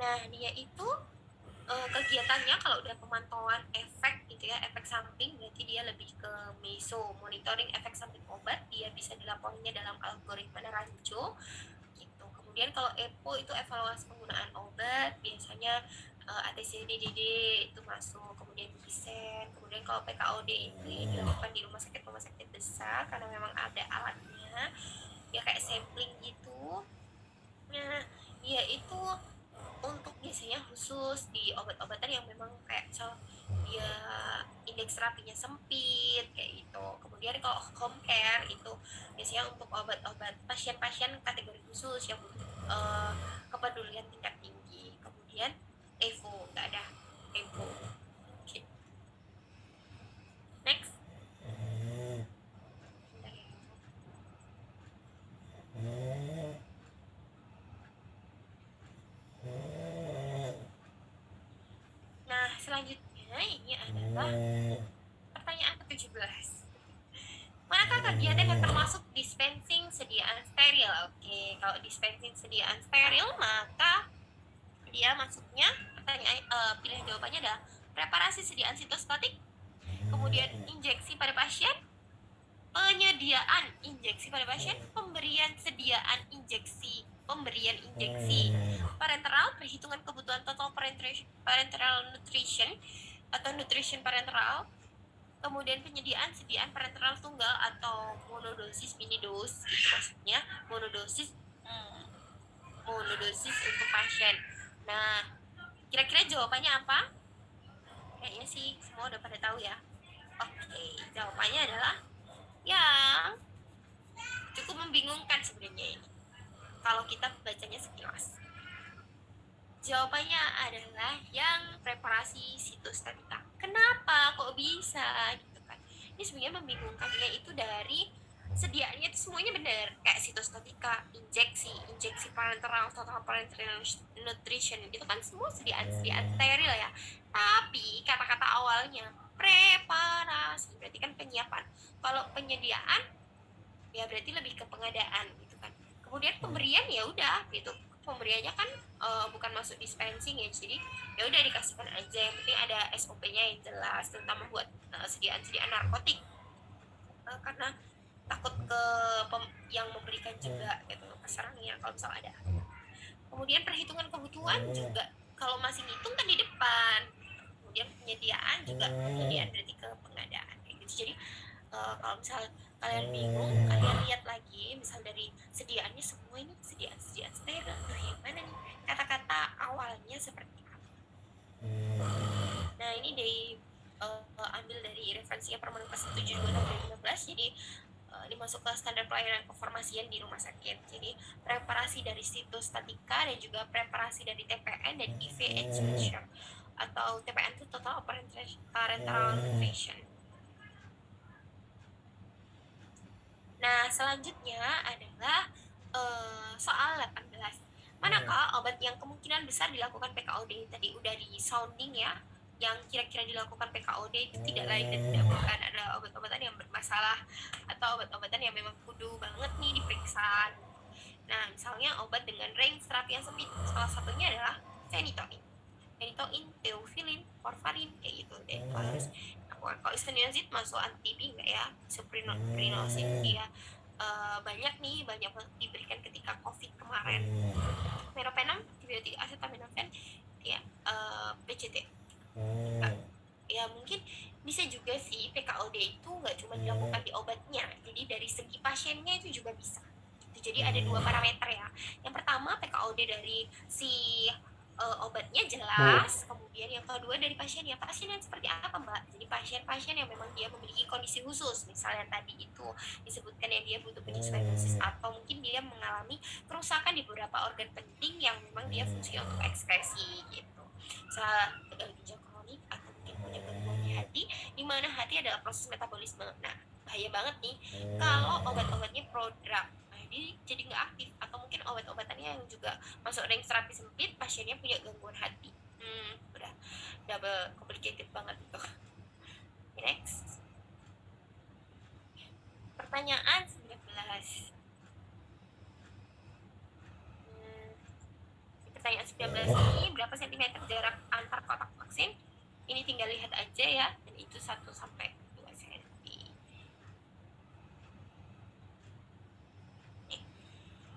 Nah, dia itu kegiatannya kalau udah pemantauan efek gitu ya, efek samping, berarti dia lebih ke meso, monitoring efek samping obat, dia bisa dilaporkannya dalam algoritma Naranjo gitu. Kemudian kalau EPO itu evaluasi penggunaan obat, biasanya ATCDDD itu masuk, kemudian desain. Kemudian kalau PKOD ini dilakukan di rumah sakit besar karena memang ada alatnya, ya kayak sampling gitu. Nah, dia itu untuk biasanya khusus di obat-obatan yang memang kayak dia indeks terapinya sempit kayak gitu. Kemudian kalau home care itu biasanya untuk obat-obat pasien-pasien kategori khusus yang butuh kepedulian tingkat tinggi. Kemudian EVO nggak ada EVO. Okay. Next. Nah, selanjutnya ini adalah pertanyaan ke-17. Manakah kegiatan yang termasuk dispensing sediaan steril? Oke, kalau dispensing sediaan steril maka dia masuknya pertanyaan pilihan jawabannya adalah preparasi sediaan sitostatik, kemudian injeksi pada pasien, penyediaan injeksi pada pasien, pemberian injeksi parenteral, perhitungan kebutuhan total parenteral nutrition atau nutrition parenteral, kemudian penyediaan sediaan parenteral tunggal atau monodosis minidos, itu maksudnya monodosis untuk pasien. Nah, kira-kira jawabannya apa? Kayaknya sih semua udah pada tahu ya. Oke, jawabannya adalah yang cukup membingungkan sebenarnya ini kalau kita bacanya sekilas. Jawabannya adalah yang preparasi sitostatika. Kenapa kok bisa gitu kan? Ini sebenarnya membingungkannya itu dari sediaannya itu semuanya benar, kayak sitostatika, injeksi parenteral, total parenteral nutrition, itu kan semua sediaan steril ya. Tapi kata-kata awalnya preparasi berarti kan penyiapan. Kalau penyediaan ya berarti lebih ke pengadaan gitu kan. Kemudian pemberian ya udah gitu, pemberiannya kan bukan masuk dispensing ya, jadi ya udah dikasihkan aja, yang penting ada SOP-nya yang jelas, terutama buat sediaan narkotik, karena takut ke yang memberikan juga gitu keserangnya kalau misal ada. Kemudian perhitungan kebutuhan juga kalau masih ngitung kan di depan. Kemudian penyediaan juga, penyediaan berarti ke pengadaan kayak gitu. Jadi kalau misal kalian bingung, kalian lihat lagi misal dari sediaannya semua ini sediaan steril, nah yang mana nih kata-kata awalnya seperti apa. Nah ini ambil dari referensinya Permenkes 7 2015. Jadi dimasuk ke standar pelayanan kefarmasian di rumah sakit. Jadi preparasi dari sitostatika dan juga preparasi dari TPN dan IVH atau TPN itu total parenteral nutrition. Nah, selanjutnya adalah soal 18. Manakah obat yang kemungkinan besar dilakukan PKOD? Tadi udah di sounding ya. Yang kira-kira dilakukan PKOD itu tidak lain dan tidak bukan adalah obat-obatan yang bermasalah atau obat-obatan yang memang kudu banget nih diperiksa. Nah, misalnya obat dengan range terapi yang sempit, salah satunya adalah phenytoin, theophylline, warfarin, kayak gitu deh. Harus kalau isoniazid masuk anti B enggak ya? Suprinosin dia banyak diberikan ketika COVID kemarin. Meropenem, antibiotik acetaminophen, ya PCT. Ya mungkin bisa juga sih PKOD itu nggak cuma dilakukan di obatnya, jadi dari segi pasiennya itu juga bisa. Jadi ada dua parameter ya. Yang pertama PKOD dari si obatnya jelas, kemudian yang kedua dari pasien yang seperti apa Mbak. Jadi pasien-pasien yang memang dia memiliki kondisi khusus, misalnya tadi itu disebutkan yang dia butuh penyesuaian dosis atau mungkin dia mengalami kerusakan di beberapa organ penting yang memang dia fungsi untuk ekskresi gitu. Misalnya ginjal kronik atau mungkin punya gangguan di hati, di mana hati adalah proses metabolisme. Nah, bahaya banget nih kalau obat-obatnya prodrug, jadi nggak aktif, atau mungkin obat-obatannya yang juga masuk range terapi sempit, pasiennya punya gangguan hati. Udah double complicated banget itu. Next. Pertanyaan 19. Pertanyaan COVID-19 ini berapa sentimeter jarak antar kotak vaksin? Ini tinggal lihat aja ya, dan itu 1 sampai 2 cm.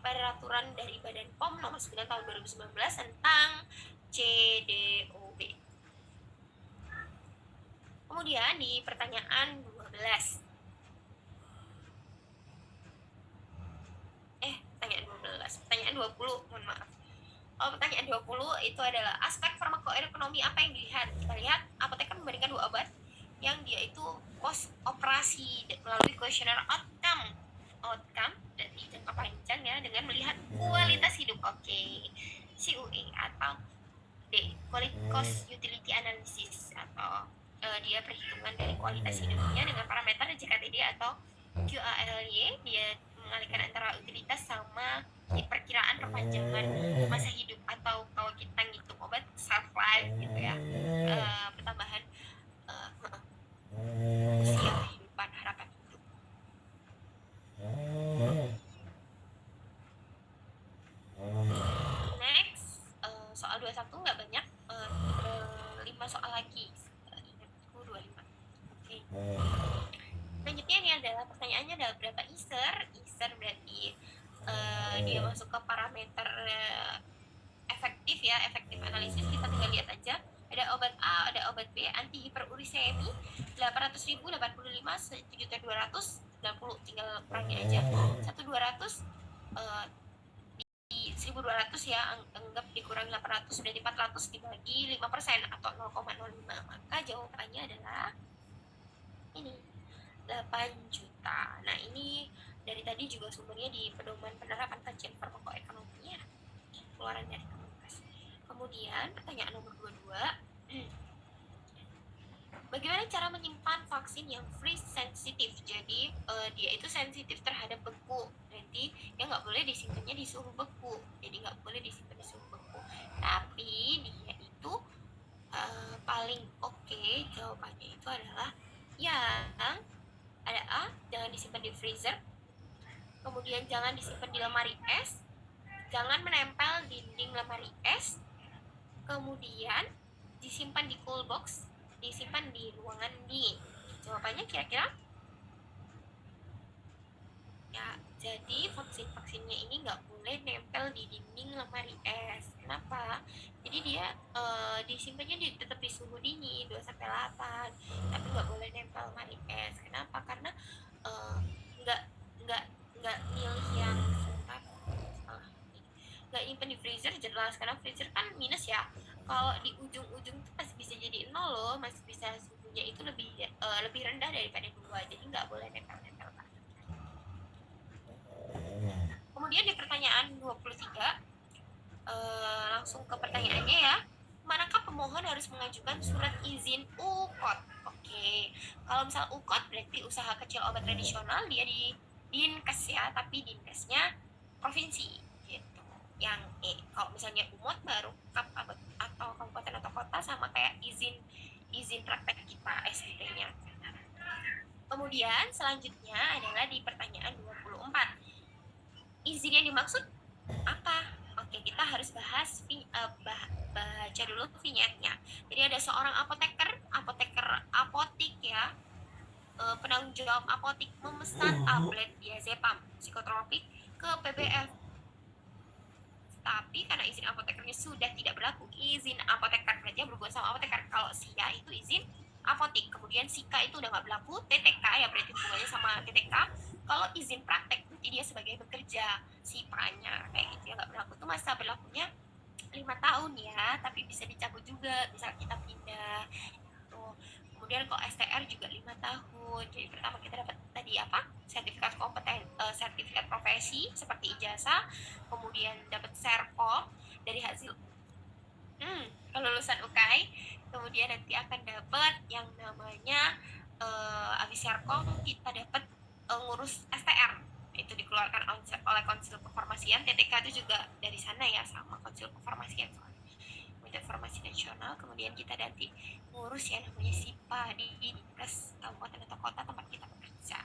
Peraturan dari Badan POM nomor 9 tahun 2019 tentang CDOB. Kemudian di pertanyaan 12. Pertanyaan 20, mohon maaf. Pertanyaan 20 itu adalah aspek farmakoekonomi apa yang dilihat. Kita lihat apoteker memberikan 2 obat yang dia itu post operasi melalui kuesioner outcome dari jangka panjang ya, dengan melihat kualitas hidup. CUE atau D, cost utility analysis, atau dia perhitungan dari kualitas hidupnya dengan parameter JKTD atau QALY. Dia mengalihkan antara utilitas sama perkiraan perpanjangan masa hidup, atau kalau kita ngitung obat shelf life gitu ya, pertambahan usia kehidupan, harapan hidup. Next, soal 21 nggak banyak, 5 soal lagi. Ingatku 25. Oke. Selanjutnya ini adalah pertanyaannya adalah berapa ISER? ISER berarti dia masuk ke parameter efektif ya, efektif analisis. Kita tinggal lihat aja. Ada obat A, ada obat B, anti hiperuricemi 800.000, 85, 1.290, tinggal kurangi aja. 1.200 di 1.200 ya, anggap dikurangi 800 berarti 400 dibagi 5% atau 0,05. Maka jawabannya adalah ini, 8 juta. Nah, ini dari tadi juga sumbernya di pedoman penerapan kajian farmakoekonomi ya, keluaran dari Kemenkes. Kemudian pertanyaan nomor 22, bagaimana cara menyimpan vaksin yang freeze sensitif? Jadi dia itu sensitif terhadap beku, nanti ya nggak boleh disimpannya di suhu beku, jadi nggak boleh disimpan di suhu beku. Tapi dia itu paling oke, jawabannya itu adalah yang ada A, jangan disimpan di freezer, kemudian jangan disimpan di lemari es, jangan menempel dinding lemari es, kemudian disimpan di cool box, disimpan di ruangan dingin. Jawabannya kira-kira? Ya, jadi vaksin-vaksinnya ini nggak boleh nempel di dinding lemari es. Kenapa? Jadi dia disimpannya tetap di suhu dingin 2-8, tapi nggak boleh nempel lemari es. Kenapa? Karena nggak milih yang nggak nyimpen di freezer, jelas, karena freezer kan minus ya. Kalau di ujung-ujung tuh masih bisa jadi 0 loh, masih bisa suhunya itu lebih rendah daripada 2, jadi nggak boleh nempel-nempel. Kemudian di pertanyaan 23, langsung ke pertanyaannya ya, manakah pemohon harus mengajukan surat izin UKOT? Kalau misal UKOT berarti usaha kecil obat tradisional, dia di Dinkes ya, tapi Dinkesnya provinsi gitu. Yang kalau misalnya UMOT baru kap atau kabupaten atau kota, sama kayak izin praktek kita SPT-nya. Kemudian selanjutnya adalah di pertanyaan 24, izin yang dimaksud apa? Kita harus baca dulu vignetnya. Jadi ada seorang apoteker apotik ya, penanggung jawab apotik memesan tablet diazepam psikotropik ke PBF. Tapi karena izin apotekernya sudah tidak berlaku, izin apoteker berarti berhubungan sama apoteker. Kalau SIA itu izin apotik, kemudian SIKA itu udah nggak berlaku, TTK ya berarti hubungannya sama TTK. Kalau izin praktek berarti dia sebagai bekerja, SIPA-nya kayak gitu ya, nggak berlaku. Itu masa berlakunya 5 tahun ya, tapi bisa dicabut juga misal kita pindah gitu. Kemudian kalau STR juga 5 tahun. Jadi pertama kita dapat tadi apa? Sertifikat sertifikat profesi seperti ijazah, kemudian dapat serpom dari hasil kelulusan UKAI, kemudian nanti akan dapat yang namanya habis serpom kita dapat ngurus STR, itu dikeluarkan oleh Konsil Kefarmasian. TTK itu juga dari sana ya, sama Konsil Kefarmasian, Komite Farmasi Nasional. Kemudian kita nanti ngurus yang namanya SIPA di Dinkes kabupaten atau kota tempat kita bekerja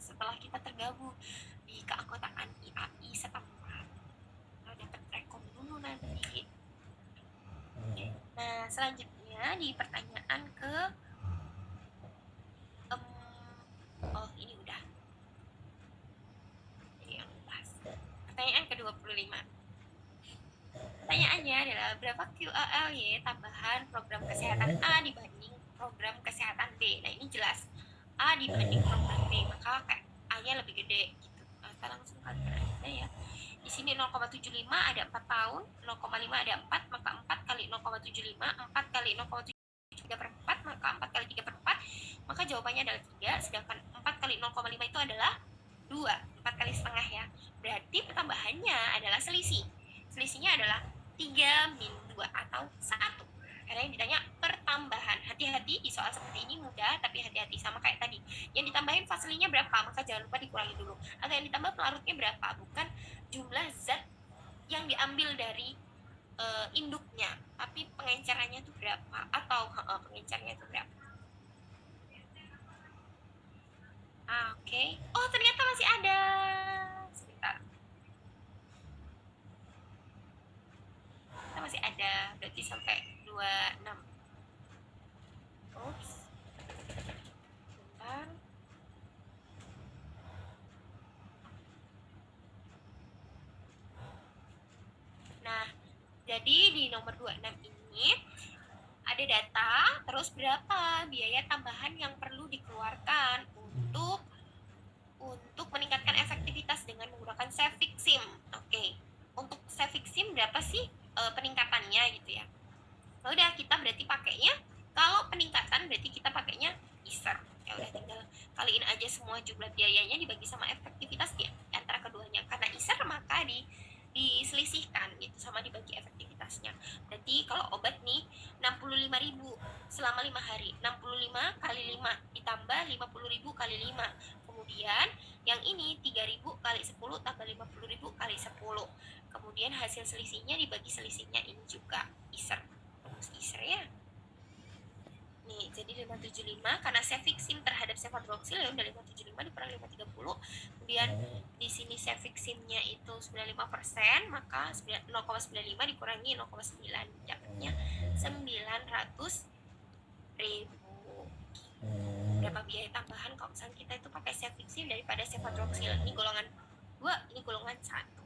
setelah kita tergabung di keanggotaan IAI setempat. Dapat rekom dulu nanti. selanjutnya di pertanyaan ke oh ini udah. Jadi yang pas. Pertanyaan ke-25. Pertanyaannya adalah berapa QALY tambahan program kesehatan A dibanding program kesehatan B. Nah ini jelas A dibanding program B, maka kayak A-nya lebih gede gitu. Nah, kita langsung kalikan aja ya. Di sini 0,75 ada 4 tahun, 0,5 ada 4, maka 4 kali 0,75, 4 kali 0,75 3 per 4, maka 4 kali 3 per 4, maka jawabannya adalah 3, sedangkan 4 kali 0,5 itu adalah 2, 4 kali setengah ya. Berarti pertambahannya adalah selisih. Selisihnya adalah 3 min 2 atau 1. Karena yang ditanya pertambahan. Hati-hati di soal seperti ini mudah, tapi hati-hati sama kayak tadi. Yang ditambahin fasilinya berapa, maka jangan lupa dikurangi dulu. Atau yang ditambah pelarutnya berapa, bukan jumlah zat yang diambil dari induknya, tapi pengencerannya itu berapa, atau pengencernya itu berapa. Oke. Oh ternyata masih ada. Sebentar. Kita masih ada, berarti sampai 26. Oops. Bentar. Nah, jadi di nomor 26 ini ada data, terus berapa biaya tambahan yang perlu dikeluarkan untuk meningkatkan efektivitas dengan menggunakan Cefixim. Oke. Untuk Cefixim berapa sih peningkatannya gitu ya. Udah kita berarti pakainya, kalau peningkatan berarti kita pakainya ISER. Ya udah tinggal kaliin aja semua jumlah biayanya dibagi sama efektivitas di antara keduanya. Karena ISER maka diselisihkan gitu sama dibagi efektivitasnya. Berarti kalau obat nih 65.000 selama 5 hari, 65 kali 5 ditambah 50.000 kali 5. Kemudian yang ini 3.000 kali 10 tambah 50.000 kali 10. Kemudian hasil selisihnya dibagi selisihnya ini juga ISER. Rumus ISER ya. Nih, jadi 575 karena Cefixim terhadap cefadroxil ya udah 575 dikurang 530. Kemudian di sini Cefiximnya itu 95%, maka 0,95 dikurangi 0,9 dapatnya 900.000. Berapa biaya tambahan kalau misalnya kita itu pakai Cefixim daripada cefadroxil? Ini golongan 2, ini golongan 1.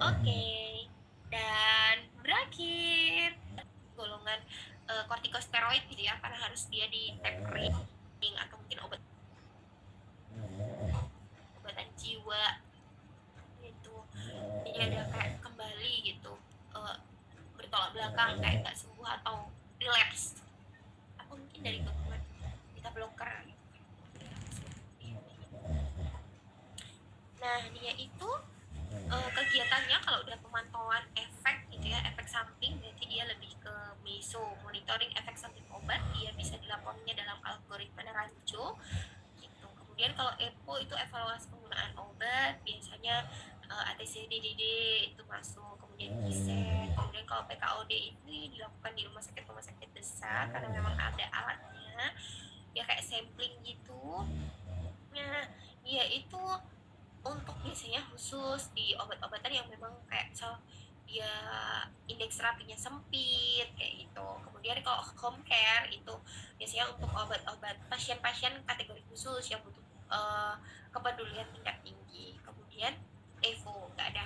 Oke. Dan berakhir golongan kortikosteroid gitu ya, karena harus dia di tapering atau mungkin obatan jiwa gitu. Jadi ada kayak kembali gitu, bertolak belakang, kayak nggak sembuh atau relapse, atau mungkin dari gangguan beta blocker. Nah dia itu kegiatannya kalau udah pemantauan efek gitu ya, efek samping, berarti dia lebih ke meso, monitoring efek samping obat, dia bisa dilaporinya dalam algoritma Naranjo gitu. Kemudian kalau EPO itu evaluasi penggunaan obat, biasanya ATC-DDD itu masuk, kemudian GISEN. Kemudian kalau PKOD ini dilakukan di rumah sakit besar karena memang ada alatnya ya, kayak sampling gitu. Nah dia itu untuk biasanya khusus di obat-obatan yang memang kayak dia indeks terapinya sempit kayak gitu. Kemudian kalau home care itu biasanya untuk obat-obat pasien-pasien kategori khusus yang butuh kepedulian tingkat tinggi. Kemudian EVO nggak ada